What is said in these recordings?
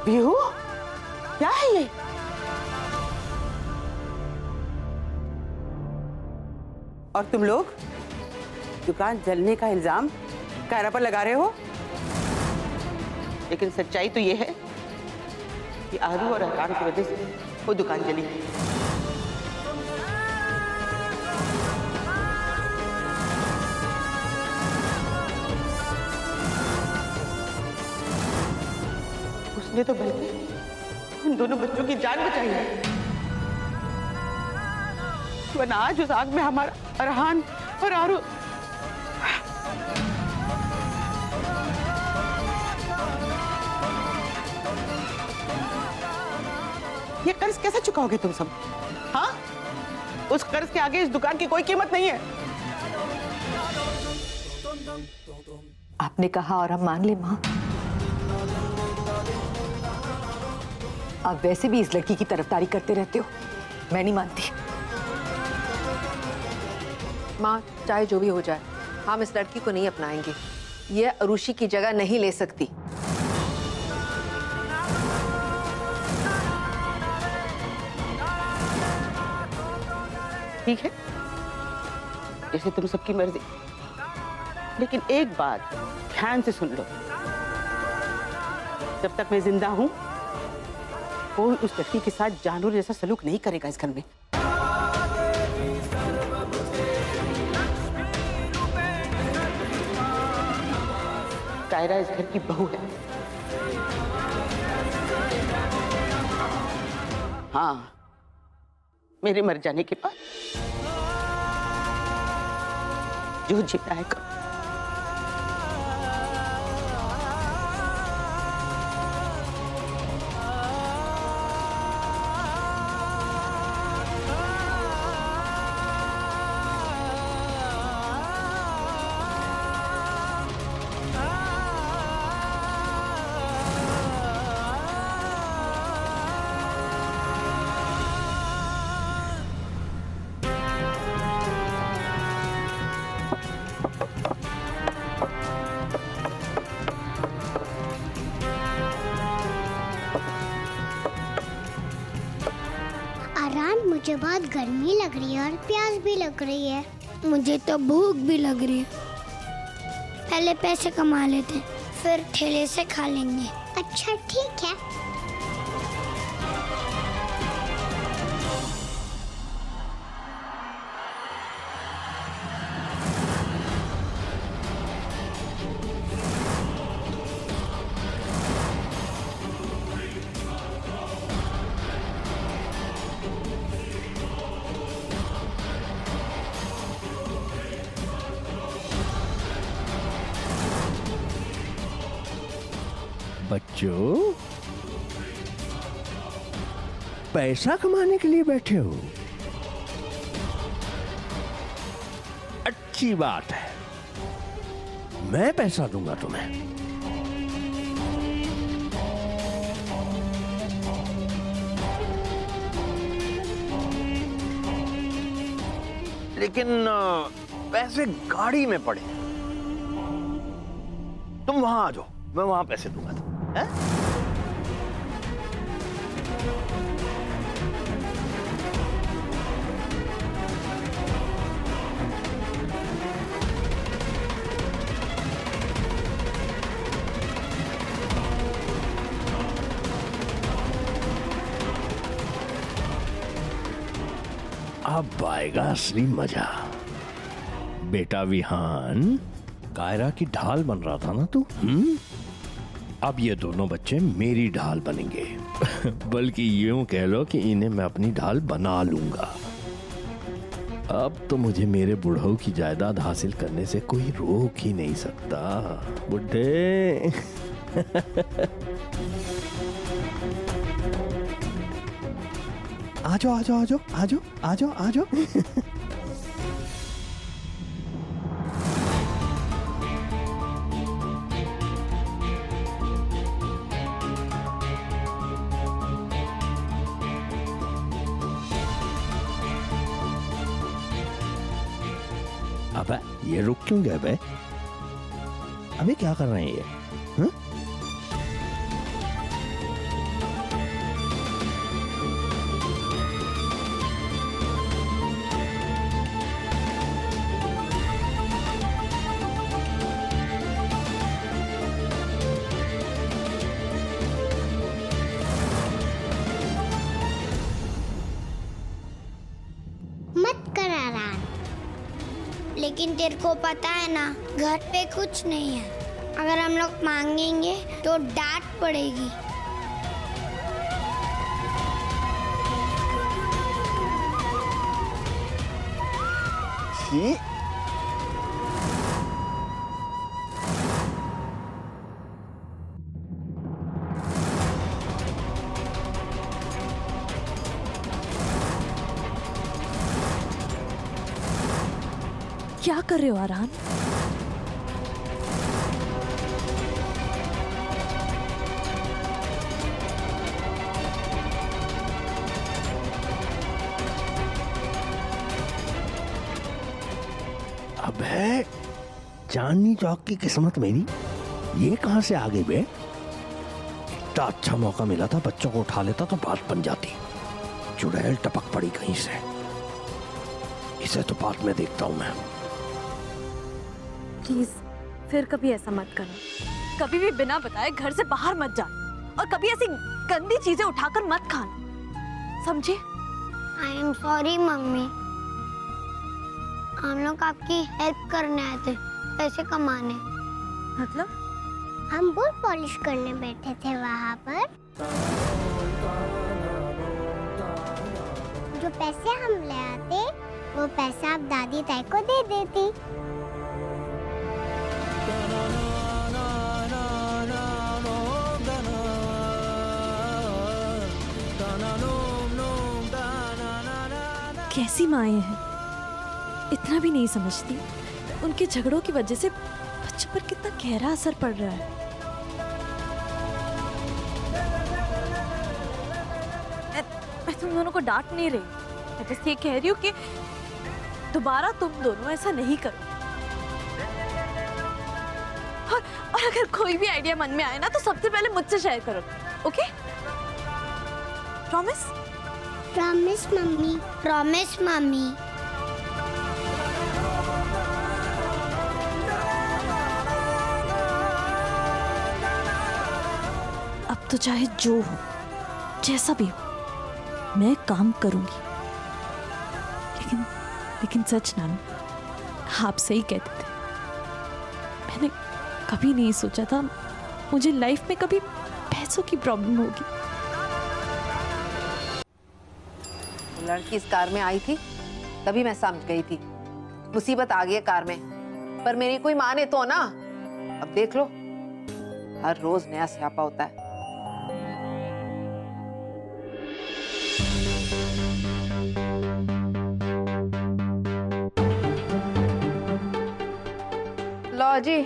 पीहू, क्या है ये? और तुम लोग दुकान जलने का इल्जाम कायरा पर लगा रहे हो, लेकिन सच्चाई तो ये है कि आरू और अहरान की वजह से वो दुकान जली। उसने तो बल्कि उन दोनों बच्चों की जान बचाई है, वरना आज उस आग में हमारा अरहान और आरू। ये कर्ज कैसे चुकाओगे तुम सब? हाँ, उस कर्ज के आगे इस दुकान की कोई कीमत नहीं है। आपने कहा और हम मान ले माँ। आप वैसे भी इस लड़की की तरफदारी करते रहते हो, मैं नहीं मानती। माँ, चाहे जो भी हो जाए, हम इस लड़की को नहीं अपनाएंगे। ये अरुषि की जगह नहीं ले सकती। ठीक है, जैसे तुम सबकी मर्जी, लेकिन एक बात ध्यान से सुन लो, जब तक मैं जिंदा हूं कोई उस लड़की के साथ जानवर जैसा सलूक नहीं करेगा इस घर में। कायरा इस घर की बहू है। हाँ, मेरे मर जाने के बाद जो जीना है करो। मुझे बहुत गर्मी लग रही है और प्यास भी लग रही है। मुझे तो भूख भी लग रही है। पहले पैसे कमा लेते, फिर ठेले से खा लेंगे। अच्छा ठीक है। बच्चों, पैसा कमाने के लिए बैठे हो? अच्छी बात है, मैं पैसा दूंगा तुम्हें। लेकिन पैसे गाड़ी में पड़े। तुम वहां आ जाओ, मैं वहां पैसे दूंगा तुम्हें। है? अब आएगा असली मजा। बेटा विहान, कायरा की ढाल बन रहा था ना तू? अब ये दोनों बच्चे मेरी ढाल बनेंगे। बल्कि यूं कह लो कि इन्हें मैं अपनी ढाल बना लूंगा। अब तो मुझे मेरे बुढ़ऊ की जायदाद हासिल करने से कोई रोक ही नहीं सकता। बुढ़े आ जाओ, आ जाओ, आ जाओ, आ जाओ, आ जाओ, आ जाओ। अबे ये रुक क्यों गए बे? अबे क्या कर रहे हैं ये? लेकिन तेरे को पता है ना, घर पे कुछ नहीं है। अगर हम लोग मांगेंगे तो डांट पड़ेगी। छी, क्या कर रहे हो आराम? अबे चांदनी चौक की किस्मत मेरी, ये कहां से आ गई बे? इतना अच्छा मौका मिला था, बच्चों को उठा लेता तो बात बन जाती। चुड़ैल टपक पड़ी कहीं से। इसे तो बाद में देखता हूं मैं। प्लीज फिर कभी ऐसा मत करो। कभी भी बिना बताए घर से बाहर मत जाना और कभी ऐसी गंदी चीजें उठाकर मत खाना, समझे? I am sorry mummy. हम लोग आपकी हेल्प करने आए थे, पैसे कमाने। मतलब? हम बूट पॉलिश करने बैठे थे वहाँ पर। जो पैसे हम ले आते, वो पैसा आप दादी ताई को दे देती। कैसी माएं हैं, इतना भी नहीं समझती। उनके झगड़ों की वजह से बच्चों पर कितना गहरा असर पड़ रहा है। मैं तुम दोनों को डांट नहीं रही, मैं बस ये कह रही हूँ कि दोबारा तुम दोनों ऐसा नहीं करो। और अगर कोई भी आइडिया मन में आए ना तो सबसे पहले मुझसे शेयर करो, okay? Promise? Promise mummy, promise mummy. अब तो चाहे जो हो, जैसा भी हो, मैं काम करूंगी। लेकिन सच नानू, आप सही कहते थे। मैंने कभी नहीं सोचा था मुझे लाइफ में कभी पैसों की प्रॉब्लम होगी। लड़की इस कार में आई थी तभी मैं समझ गई थी मुसीबत आ गई है कार में, पर मेरी कोई माने तो ना। अब देख लो, हर रोज नया स्यापा होता है। लो जी,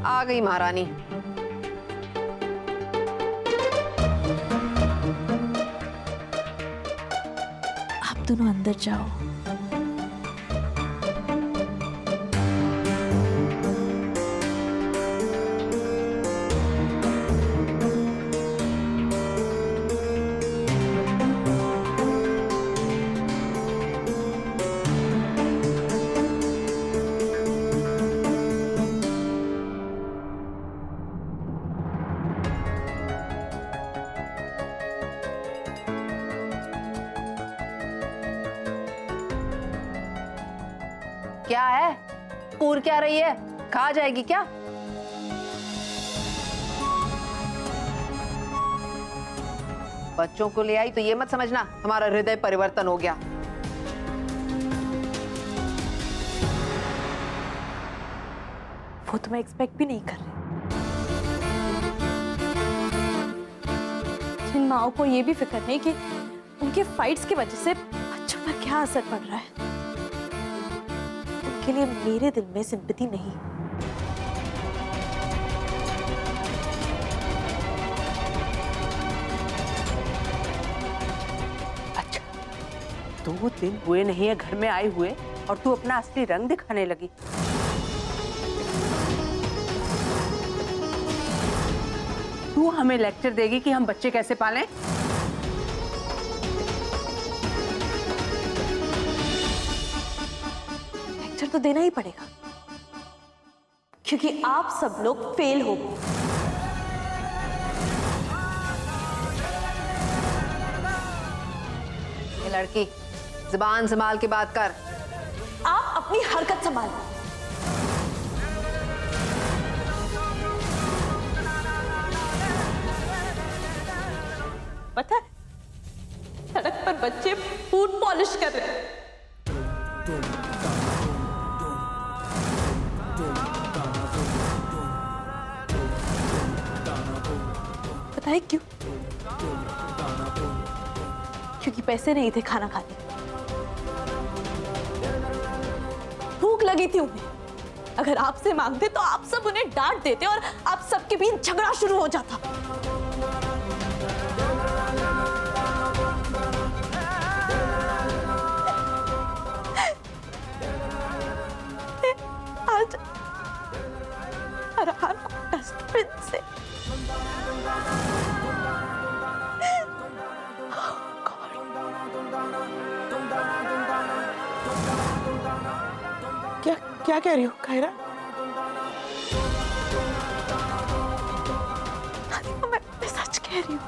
आ गई महारानी। आप दोनों अंदर जाओ। क्या है? पूर क्या रही है? खा जाएगी क्या? बच्चों को ले आई तो ये मत समझना हमारा हृदय परिवर्तन हो गया। वो तो मैं एक्सपेक्ट भी नहीं कर रही। जिन माओं को ये भी फिक्र नहीं कि उनके फाइट्स की वजह से बच्चों पर क्या असर पड़ रहा है, उनके लिए मेरे दिल में सिंपैथी नहीं। अच्छा, 2 दिन हुए नहीं है घर में आए हुए और तू अपना असली रंग दिखाने लगी। तू हमें लेक्चर देगी कि हम बच्चे कैसे पालें? लेक्चर तो देना ही पड़ेगा क्योंकि आप सब लोग फेल हो गए। ये लड़की जुबान संभाल के बात कर। आप अपनी हरकत संभाल। पता है सड़क पर बच्चे फूड पॉलिश कर रहे हैं। पता है क्यों? क्योंकि पैसे नहीं थे खाना खाने, भूख लगी थी उन्हें। अगर आपसे मांगते तो आप सब उन्हें डांट देते और आप सबके बीच झगड़ा शुरू हो जाता। आज अरहान को डस्टबिन से क्या क्या कह रही हो कायरा? मैं सच कह रही हूँ।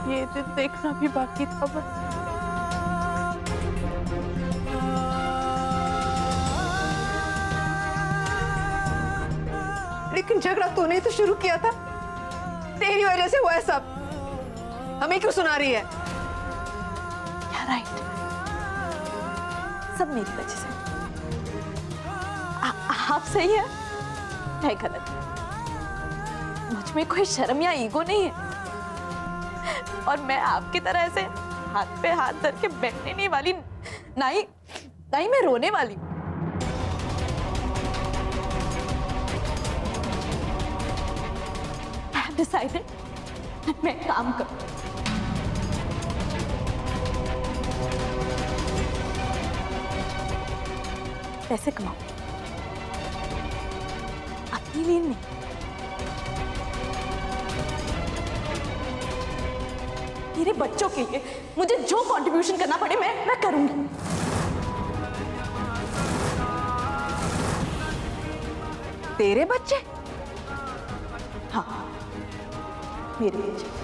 ये दिन देखना भी बाकी था बस। लेकिन झगड़ा तूने तो शुरू किया था, तेरी वजह से हुआ है सब। हमें क्यों सुना रही है? राइट, सब मेरी वजह से। आप सही है, मैं गलत। मुझ में कोई शर्म या ईगो नहीं है और मैं आपकी तरह ऐसे हाथ पे हाथ धर के बैठने नहीं वाली, ना ही मैं रोने वाली हूँ। डिसाइडेड मैं काम करूं। पैसे कमाऊं, अपने लिए नहीं, मेरे बच्चों के लिए। मुझे जो कंट्रीब्यूशन करना पड़े मैं करूंगी। तेरे बच्चे? हाँ, मेरे बच्चे।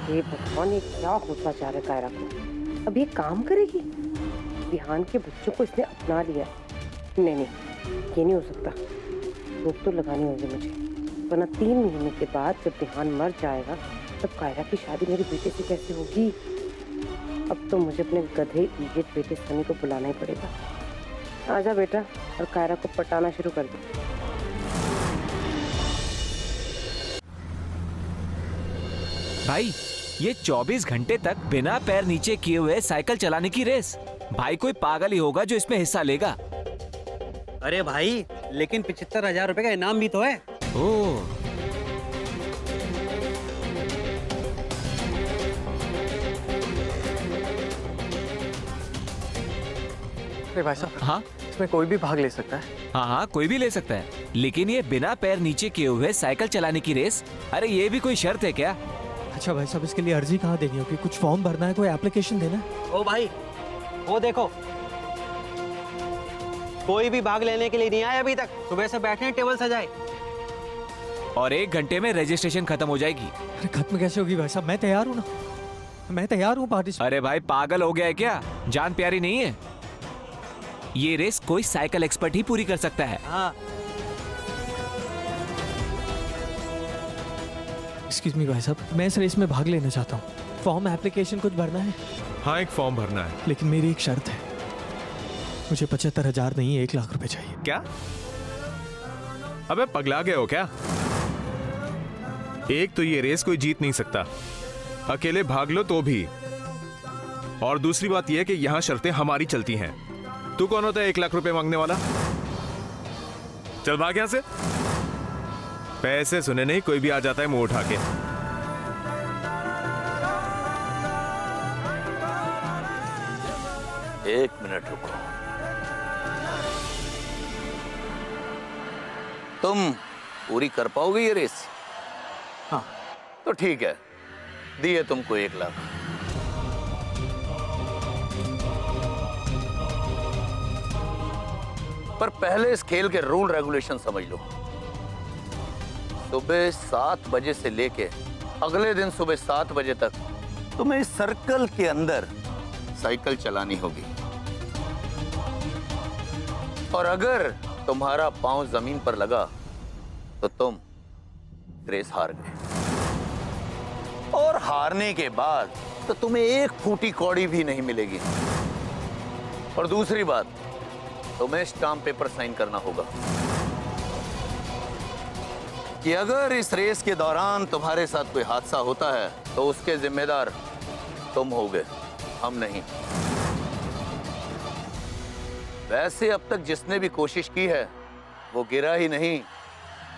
हे भगवान, ये क्या होता जा रहा है कायरा को? अब ये काम करेगी? विहान के बच्चों को इसने अपना लिया। नहीं, ये नहीं हो सकता। रोक तो लगानी होगी मुझे, वरना 3 महीने के बाद जब विहान मर जाएगा तब कायरा की शादी मेरे बेटे से कैसे होगी? अब तो मुझे अपने गधे इडियट बेटे सनी को बुलाना ही पड़ेगा। आजा बेटा, और कायरा को पटाना शुरू कर दे। भाई, ये 24 घंटे तक बिना पैर नीचे किए हुए साइकिल चलाने की रेस, भाई कोई पागल ही होगा जो इसमें हिस्सा लेगा। अरे भाई, लेकिन 75,000 रुपए का इनाम भी तो है। ओह, भाई साहब, हाँ इसमें कोई भी भाग ले सकता है। हाँ, कोई भी ले सकता है, लेकिन ये बिना पैर नीचे किए हुए साइकिल चलाने की रेस, अरे ये भी कोई शर्त है क्या? अच्छा भाई साहब, इसके लिए अर्जी कहाँ देनी होगी? कुछ फॉर्म भरना है, कोई एप्लीकेशन देना है? ओ भाई, वो देखो, कोई भी भाग लेने के लिए नहीं आया अभी तक। सुबह से बैठे हैं टेबल सजाए। और 1 घंटे में रजिस्ट्रेशन खत्म हो जाएगी। अरे खत्म कैसे होगी भाई साहब? मैं तैयार हूँ ना, मैं तैयार हूँ पार्टी। अरे भाई, पागल हो गया है क्या? जान प्यारी नहीं है? ये रेस कोई साइकिल एक्सपर्ट ही पूरी कर सकता है। हाँ, एक्सक्यूज मी भाई साहब, मैं इस रेस में भाग लेना चाहता हूँ। फॉर्म, एप्लीकेशन कुछ भरना है? हाँ, एक फॉर्म भरना है। लेकिन मेरी एक शर्त है, मुझे 75,000 नहीं 1 लाख रुपए चाहिए। क्या? अबे पगला गए हो क्या? एक तो ये रेस कोई जीत नहीं सकता, अकेले भाग लो तो भी। और दूसरी बात यह कि यहाँ शर्तें हमारी चलती हैं। तू कौन होता है 1 लाख रुपए मांगने वाला? चल भाग यहाँ से। पैसे सुने नहीं, कोई भी आ जाता है मुंह उठा के। एक मिनट रुको। तुम पूरी कर पाओगे ये रेस? हाँ तो ठीक है, दिए तुमको 1 लाख। पर पहले इस खेल के रूल रेगुलेशन समझ लो। सुबह 7 बजे से लेके अगले दिन सुबह 7 बजे तक तुम्हें इस सर्कल के अंदर साइकिल चलानी होगी। और अगर तुम्हारा पांव जमीन पर लगा तो तुम रेस हार गए। और हारने के बाद तो तुम्हें 1 फूटी कौड़ी भी नहीं मिलेगी। और दूसरी बात, तुम्हें स्टाम्प पेपर साइन करना होगा कि अगर इस रेस के दौरान तुम्हारे साथ कोई हादसा होता है तो उसके जिम्मेदार तुम होगे, हम नहीं। वैसे अब तक जिसने भी कोशिश की है वो गिरा ही नहीं,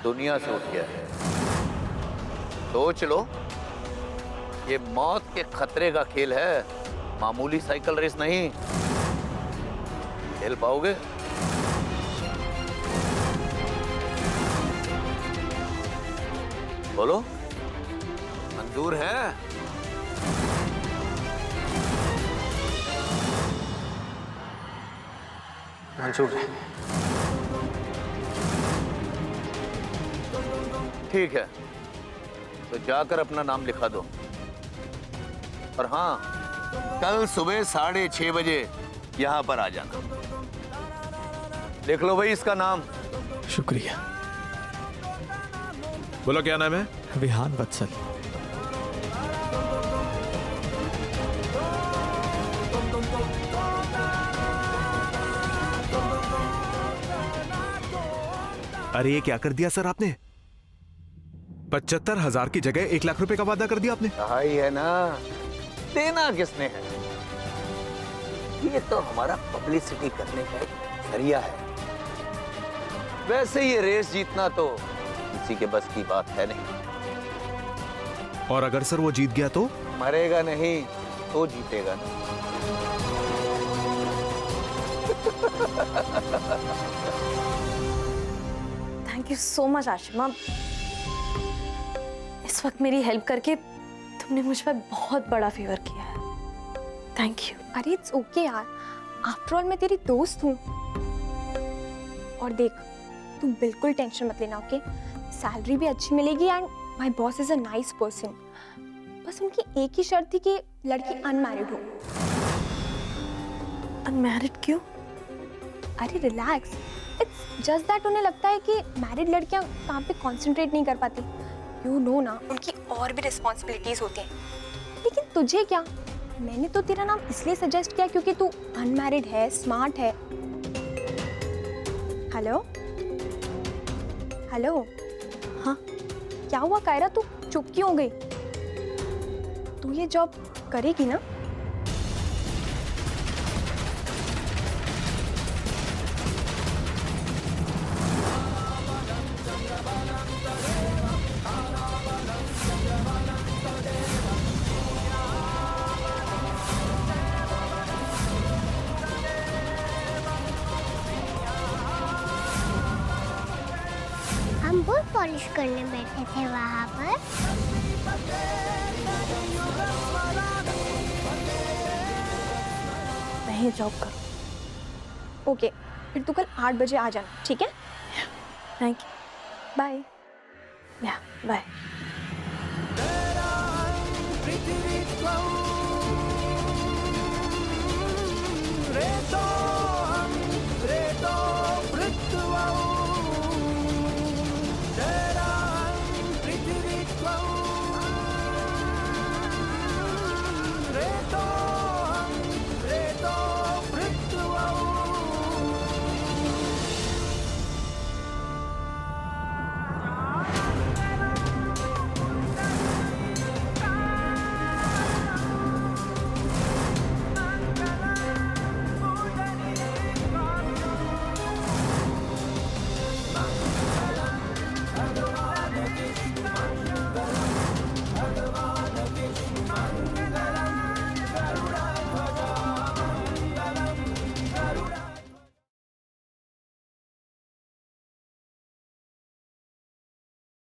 दुनिया से उठ गया है। सोच लो, ये मौत के खतरे का खेल है, मामूली साइकिल रेस नहीं। खेल पाओगे? बोलो, मंजूर है? मंजूर है। ठीक है, तो जाकर अपना नाम लिखा दो। और हाँ, कल सुबह 6:30 बजे यहां पर आ जाना। लिख लो भाई इसका नाम। शुक्रिया। बोलो क्या नाम है? विहान वत्सल। अरे ये क्या कर दिया सर आपने? 75,000 की जगह 1 लाख रुपए का वादा कर दिया आपने। कहा ही है ना, देना किसने है? ये तो हमारा पब्लिसिटी करने का एक जरिया है। वैसे ये रेस जीतना तो किसी के बस की बात है नहीं। और अगर सर वो जीत गया तो? मरेगा नहीं तो जीतेगा ना। Thank you so much Ashima. इस वक्त मेरी हेल्प करके तुमने मुझ पर बहुत बड़ा फेवर किया है। Thank you. अरे इट्स ओके यार, आफ्टर ऑल मैं तेरी दोस्त हूँ। और देख, तू बिल्कुल टेंशन मत लेना, ओके? सैलरी भी अच्छी मिलेगी and my boss is a nice person. बस उनकी एक ही शर्त थी कि लड़की अनमैरिड हो। अनमैरिड क्यों? अरे रिलैक्स, इट्स जस्ट दैट उन्हें लगता है कि मैरिड लड़कियां काम पे कंसंट्रेट नहीं कर पाती। यू नो ना, उनकी और भी रिस्पॉन्सिबिलिटीज होती हैं। लेकिन तुझे क्या? मैंने तो तेरा नाम इसलिए सजेस्ट किया क्योंकि तू अनमैरिड है, स्मार्ट है। हेलो हेलो, हाँ क्या हुआ कायरा, तू चुप क्यों हो गई? तू ये जॉब करेगी ना? हम बुट पॉलिश करने बैठे थे वहाँ पर। नहीं, जॉब करो। ओके, फिर तू कल 8 बजे आ जाना, ठीक है? Thank you. बाय। या बाय। रे तो